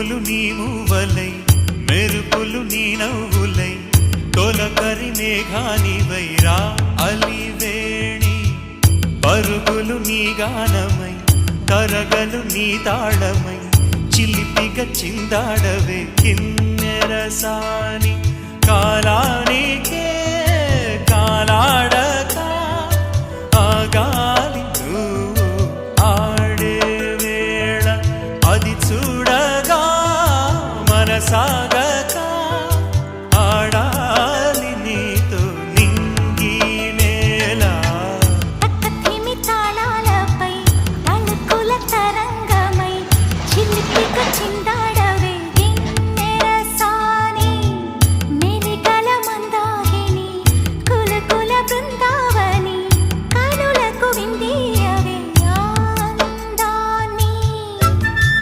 పువ్వులు నీ మూవలై మెరుపులు నీ నవ్వులై తొలకరి మేఘానివై రా అలివేణి పరుగులు నీ గానమై తరగలు నీ తాళమై చిలిపిగా చిందాడవే కిన్నెరసాని కాలానికే కాలాడక ఆగాలి నువ్వు ఆడే వేళ అది చూడగా మనసా